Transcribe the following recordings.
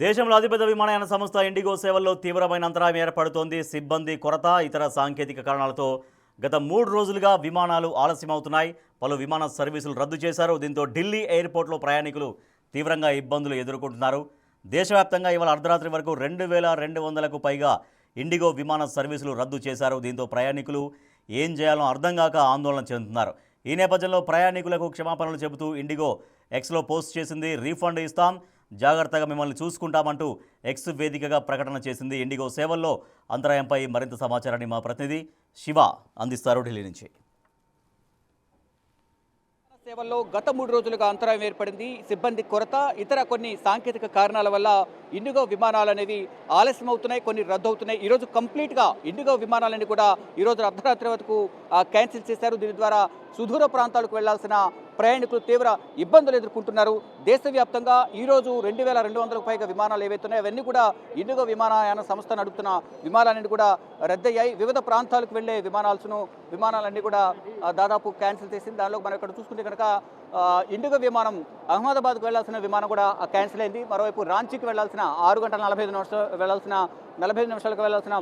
దేశంలో అతిపెద్ద విమానయాన సంస్థ ఇండిగో సేవల్లో తీవ్రమైన అంతరాయం ఏర్పడుతోంది. సిబ్బంది కొరత, ఇతర సాంకేతిక కారణాలతో గత 3 రోజులుగా విమానాలు ఆలస్యమవుతున్నాయి. పలు విమాన సర్వీసులు రద్దు చేశారు. దీంతో ఢిల్లీ ఎయిర్పోర్ట్లో ప్రయాణికులు తీవ్రంగా ఇబ్బందులు ఎదుర్కొంటున్నారు. దేశవ్యాప్తంగా ఇవాళ అర్ధరాత్రి వరకు 2200కు పైగా ఇండిగో విమాన సర్వీసులు రద్దు చేశారు. దీంతో ప్రయాణికులు ఏం చేయాలో అర్థం కాక ఆందోళన చెందుతున్నారు. ఈ నేపథ్యంలో ప్రయాణికులకు క్షమాపణలు చెబుతూ ఇండిగో ఎక్స్లో పోస్ట్ చేసింది. రీఫండ్ ఇస్తాం, జాగ్రత్తగా మిమ్మల్ని చూసుకుంటామంటూ ఎక్స్ వేదికగా ప్రకటన చేసింది. ఇండిగో సేవల్లో అంతరాయంపై మరింత సమాచారాన్ని మా ప్రతినిధి శివ అందిస్తారు ఢిల్లీ నుంచి. సేవల్లో గత 3 రోజులుగా అంతరాయం ఏర్పడింది. సిబ్బంది కొరత, ఇతర కొన్ని సాంకేతిక కారణాల వల్ల ఇండిగో విమానాలు అనేవి ఆలస్యం అవుతున్నాయి, కొన్ని రద్దు అవుతున్నాయి. ఈరోజు కంప్లీట్గా ఇండిగో విమానాలని కూడా ఈరోజు అర్ధరాత్రి వరకు క్యాన్సిల్ చేశారు. దీని ద్వారా సుదూర ప్రాంతాలకు వెళ్లాల్సిన ప్రయాణికులు తీవ్ర ఇబ్బందులు ఎదుర్కొంటున్నారు. దేశవ్యాప్తంగా ఈరోజు 2200కు పైగా విమానాలు ఏవైతున్నాయో అవన్నీ కూడా ఇండిగో విమానయాన సంస్థ నడుపుతున్న విమానాలన్నీ కూడా రద్దయ్యాయి. వివిధ ప్రాంతాలకు వెళ్లే విమానాలన్నీ కూడా దాదాపు క్యాన్సిల్ చేసింది. దానిలో మనం ఇక్కడ చూసుకుంటే కనుక ఇండిగో విమానం అహ్మదాబాద్కు వెళ్లాల్సిన విమానం కూడా క్యాన్సిల్ అయింది. మరోవైపు రాంచీకి వెళ్లాల్సిన 6 గంటల 45 నిమిషాలు వెళ్లాల్సిన 45 నిమిషాలకు వెళ్లాల్సిన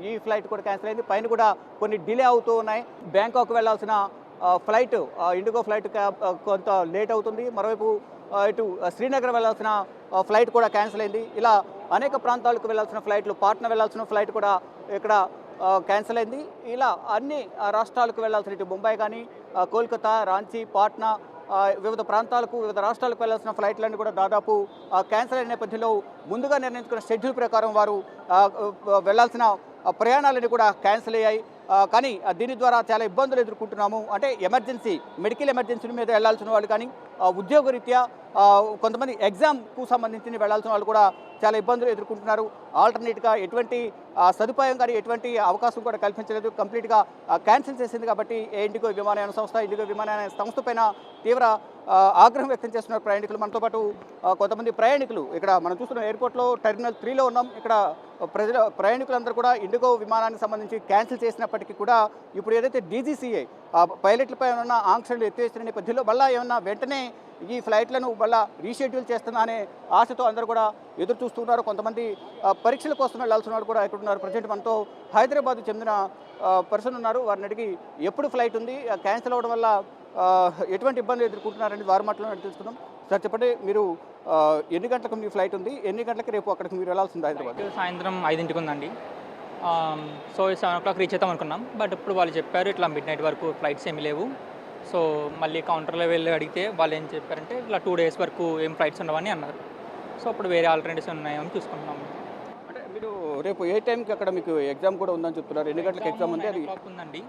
ఈ ఫ్లైట్ కూడా క్యాన్సిల్ అయింది. పైన కూడా కొన్ని డిలే అవుతూ ఉన్నాయి. బ్యాంకాక్ వెళ్లాల్సిన ఫ్లైట్ ఇండిగో ఫ్లైట్ కొంత లేట్ అవుతుంది. మరోవైపు ఇటు శ్రీనగర్ వెళ్లాల్సిన ఫ్లైట్ కూడా క్యాన్సిల్ అయింది. ఇలా అనేక ప్రాంతాలకు వెళ్లాల్సిన ఫ్లైట్లు, పాట్నా వెళ్లాల్సిన ఫ్లైట్ కూడా ఇక్కడ క్యాన్సిల్ అయింది. ఇలా అన్ని రాష్ట్రాలకు వెళ్లాల్సిన ఇటు ముంబై కానీ, కోల్కతా, రాంచీ, పాట్నా, వివిధ ప్రాంతాలకు, వివిధ రాష్ట్రాలకు వెళ్లాల్సిన ఫ్లైట్లన్నీ కూడా దాదాపు క్యాన్సిల్ అయిన నేపథ్యంలో ముందుగా నిర్ణయించుకున్న షెడ్యూల్ ప్రకారం వారు వెళ్లాల్సిన ప్రయాణాలన్నీ కూడా క్యాన్సిల్ అయ్యాయి. కానీ దీని ద్వారా చాలా ఇబ్బందులు ఎదుర్కొంటున్నాము. అంటే ఎమర్జెన్సీ, మెడికల్ ఎమర్జెన్సీ మీద వెళ్లాల్సిన వాళ్ళు కానీ, ఉద్యోగరీత్యా కొంతమంది ఎగ్జామ్కు సంబంధించి వెళ్లాల్సిన వాళ్ళు కూడా చాలా ఇబ్బందులు ఎదుర్కొంటున్నారు. ఆల్టర్నేట్గా ఎటువంటి సదుపాయం కానీ ఎటువంటి అవకాశం కూడా కల్పించలేదు. కంప్లీట్గా క్యాన్సిల్ చేసింది. కాబట్టి ఇండిగో విమానయాన సంస్థ పైన తీవ్ర ఆగ్రహం వ్యక్తం చేస్తున్నారు ప్రయాణికులు. మనతో పాటు కొంతమంది ప్రయాణికులు ఇక్కడ మనం చూస్తున్న ఎయిర్పోర్ట్లో టెర్మినల్ 3లో ఉన్నాం. ఇక్కడ ప్రయాణికులందరూ కూడా ఇండిగో విమానానికి సంబంధించి క్యాన్సిల్ చేసినప్పటికీ కూడా ఇప్పుడు ఏదైతే డీజీసీఏ పైలట్లపై ఉన్న ఆంక్షలు ఎత్తివేసిన నేపథ్యంలో మళ్ళీ ఏమన్నా వెంటనే ఈ ఫ్లైట్లను మళ్ళీ రీషెడ్యూల్ చేస్తున్నా అనే ఆశతో అందరూ కూడా ఎదురు చూస్తున్నారు. కొంతమంది పరీక్షల కోసం వెళ్లాల్సిన వాళ్ళు కూడా ఇక్కడ ఉన్నారు. ప్రజెంట్ మనతో హైదరాబాద్కు చెందిన పర్సన్ ఉన్నారు. వారిని అడిగి ఎప్పుడు ఫ్లైట్ ఉంది, క్యాన్సిల్ అవ్వడం వల్ల ఎటువంటి ఇబ్బందులు ఎదుర్కొంటున్నారని వారి మాటలో తెలుసుకుందాం. సార్ చెప్పండి, మీరు ఎన్ని గంటలకు మీ ఫ్లైట్ ఉంది, ఎన్ని గంటలకు రేపు అక్కడికి మీరు వెళ్ళాల్సింది? హైదరాబాద్ సాయంత్రం 5ంటికి ఉందండి. సో 7 o'clock రీచ్ అవుతాం అనుకున్నాం. బట్ ఇప్పుడు వాళ్ళు చెప్పారు ఇట్లా మిడ్ నైట్ వరకు ఫ్లైట్స్ ఏమీ లేవు. సో మళ్ళీ కౌంటర్లో వెళ్ళి అడిగితే వాళ్ళు ఏం చెప్పారంటే ఇట్లా 2 days వరకు ఏం ఫ్లైట్స్ ఉండవని అన్నారు. సో అప్పుడు వేరే ఆల్టర్నేటివ్స్ ఉన్నాయని చూసుకుంటున్నాము. అంటే మీరు రేపు ఏ టైంకి అక్కడ మీకు ఎగ్జామ్ కూడా ఉందని చెప్తున్నారు? ఎన్ని గంటలకు ఎగ్జామ్ ఉంది? అది ఉందండి.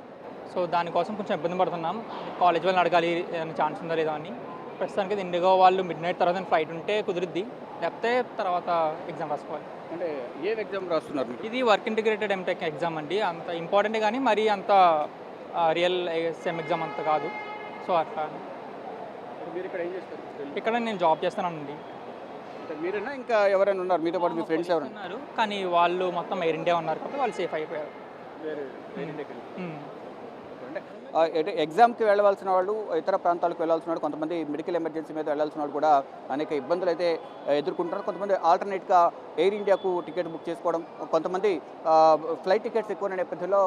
సో దానికోసం కొంచెం ఇబ్బంది పడుతున్నాం. కాలేజ్ వాళ్ళని అడగాలి ఏమైనా ఛాన్స్ ఉందా లేదా అని. ప్రస్తుతానికి ఇండిగో వాళ్ళు మిడ్ నైట్ తర్వాత ఫ్లైట్ ఉంటే కుదిరిద్ది, లేకపోతే తర్వాత ఎగ్జామ్ రాసుకోవాలి. అంటే ఏ ఎగ్జామ్ రాస్తున్నారు? ఇది వర్క్ ఇంటిగ్రేటెడ్ ఎంటెక్ ఎగ్జామ్ అండి. అంత ఇంపార్టెంట్ కానీ మరీ అంత రియల్ సెమ్ ఎగ్జామ్ అంత కాదు. సో అట్లా మీరు ఇక్కడ ఏం చేస్తారు? ఇక్కడ నేను జాబ్ చేస్తానండి. అంటే మీరైనా ఇంకా ఎవరైనా ఉన్నారు మీతో పాటు? మీ ఫ్రెండ్స్ ఎవరైనా ఉన్నారు, కానీ వాళ్ళు మొత్తం ఎయిర్ ఇండియా ఉన్నారు కాబట్టి వాళ్ళు సేఫ్ అయిపోయారు. అంటే ఎగ్జామ్కి వెళ్ళవలసిన వాళ్ళు, ఇతర ప్రాంతాలకు వెళ్ళాల్సిన వాళ్ళు, కొంతమంది మెడికల్ ఎమర్జెన్సీ మీద వెళ్ళాల్సిన వాళ్ళు కూడా అనేక ఇబ్బందులు అయితే ఎదుర్కొంటున్నారు. కొంతమంది ఆల్టర్నేట్గా ఎయిర్ ఇండియాకు టికెట్ బుక్ చేసుకోవడం, కొంతమంది ఫ్లైట్ టికెట్స్ ఎక్కువ నేపథ్యంలో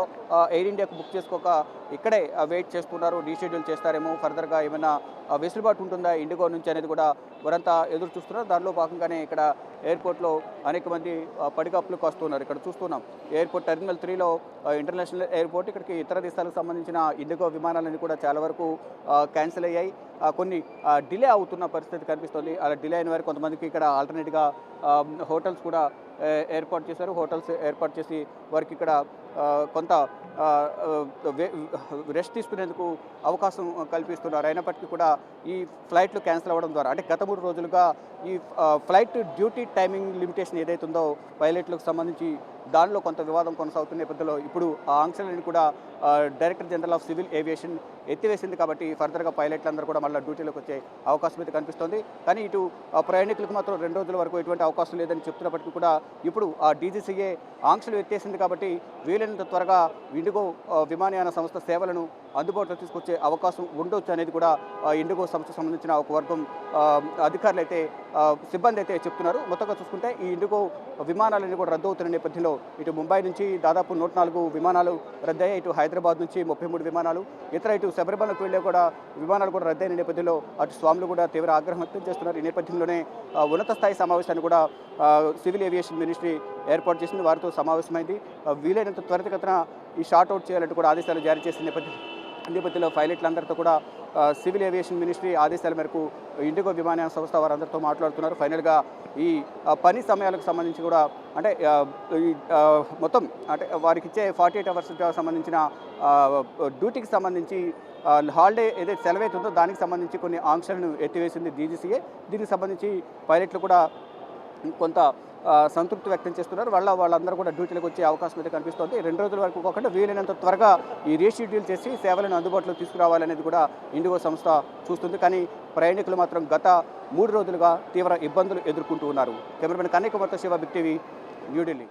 ఎయిర్ ఇండియాకు బుక్ చేసుకోక ఇక్కడే వెయిట్ చేస్తున్నారు. రీషెడ్యూల్ చేస్తారేమో, ఫర్దర్గా ఏమైనా వెసులుబాటు ఉంటుందా ఇండిగో నుంచి అనేది కూడా వారంతా ఎదురు చూస్తున్నారు. దానిలో భాగంగానే ఇక్కడ ఎయిర్పోర్ట్లో అనేక మంది పడిగాపులకు వస్తున్నారు. ఇక్కడ చూస్తున్నాం ఎయిర్పోర్ట్ టెర్మినల్ 3లో ఇంటర్నేషనల్ ఎయిర్పోర్ట్. ఇక్కడికి ఇతర దేశాలకు సంబంధించిన ఇండిగో విమానాలన్నీ కూడా చాలా వరకు క్యాన్సిల్ అయ్యాయి. కొన్ని డిలే అవుతున్న పరిస్థితి కనిపిస్తుంది. అలా డిలే అయిన వారికి కొంతమందికి ఇక్కడ ఆల్టర్నేట్గా హోటల్స్ కూడా ఏర్పాటు చేశారు. హోటల్స్ ఏర్పాటు చేసి వారికి ఇక్కడ కొంత రెస్ట్ తీసుకునేందుకు అవకాశం కల్పిస్తున్నారు. అయినప్పటికీ కూడా ఈ ఫ్లైట్లు క్యాన్సిల్ అవ్వడం ద్వారా, అంటే గత 3 రోజులుగా ఈ ఫ్లైట్ డ్యూటీ టైమింగ్ లిమిటేషన్ ఏదైతే ఉందో పైలట్లకు సంబంధించి దానిలో కొంత వివాదం కొనసాగుతున్న నేపథ్యంలో ఇప్పుడు ఆ ఆంక్షలను కూడా director general of civil aviation ఎత్తివేసింది. కాబట్టి ఫర్దర్గా పైలట్లందరూ కూడా మళ్ళీ డ్యూటీలోకి వచ్చే అవకాశం అయితే కనిపిస్తోంది. కానీ ఇటు ప్రయాణికులకు మాత్రం 2 రోజుల వరకు ఎటువంటి అవకాశం లేదని చెప్తున్నప్పటికీ కూడా ఇప్పుడు ఆ డీజీసీఏ ఆంక్షలు ఎత్తేసింది. కాబట్టి వీలైనంత త్వరగా ఇండిగో విమానయాన సంస్థ సేవలను అందుబాటులో తీసుకొచ్చే అవకాశం ఉండొచ్చు అనేది కూడా ఇండిగో సంస్థకు సంబంధించిన ఒక వర్గం అధికారులు అయితే సిబ్బంది అయితే చెప్తున్నారు. మొత్తంగా చూసుకుంటే ఈ ఇండిగో విమానాలన్నీ కూడా రద్దు అవుతున్న నేపథ్యంలో ఇటు ముంబై నుంచి దాదాపు 104 విమానాలు రద్దయ్యాయి. ఇటు హైదరాబాద్ నుంచి 33 విమానాలు, ఇటు శబరిమలకు వెళ్ళే కూడా విమానాలు కూడా రద్దయిన నేపథ్యంలో అటు స్వాములు కూడా తీవ్ర ఆగ్రహం వ్యక్తం చేస్తున్నారు. ఈ నేపథ్యంలోనే ఉన్నత స్థాయి సమావేశాన్ని కూడా సివిల్ ఏవియేషన్ మినిస్ట్రీ ఏర్పాటు చేసింది. వారితో సమావేశమైంది. వీలైనంత త్వరితగతిన ఈ షార్ట్ అవుట్ చేయాలంటూ కూడా ఆదేశాలు జారీ చేసిన నేపథ్యంలో పైలట్లందరితో కూడా సివిల్ ఏవియేషన్ మినిస్ట్రీ ఆదేశాల మేరకు ఇండిగో విమానయాన సంస్థ వారందరితో మాట్లాడుతున్నారు. ఫైనల్గా ఈ పని సమయాలకు సంబంధించి కూడా అంటే ఈ మొత్తం అంటే వారికి ఇచ్చే 48 అవర్స్కి సంబంధించిన డ్యూటీకి సంబంధించి హాలిడే ఏదైతే సెలవైతుందో దానికి సంబంధించి కొన్ని ఆంక్షలను ఎత్తివేసింది డీజీసీఏ. దీనికి సంబంధించి పైలట్లు కూడా కొంత సంతృప్తి వ్యక్తం చేస్తున్నారు. వాళ్ళందరూ కూడా డ్యూటీలకు వచ్చే అవకాశం అయితే కనిపిస్తోంది. 2 రోజుల వరకు కాకుండా వీలైనంత త్వరగా ఈ రీషెడ్యూల్ చేసి సేవలను అందుబాటులో తీసుకురావాలనేది కూడా ఇండిగో సంస్థ చూస్తుంది. కానీ ప్రయాణికులు మాత్రం గత 3 రోజులుగా తీవ్ర ఇబ్బందులు ఎదుర్కొంటూ ఉన్నారు. కెమెరామెన్ కన్నయ్య కుమార్తో శివ, బిగ్ టీవీ, న్యూఢిల్లీ.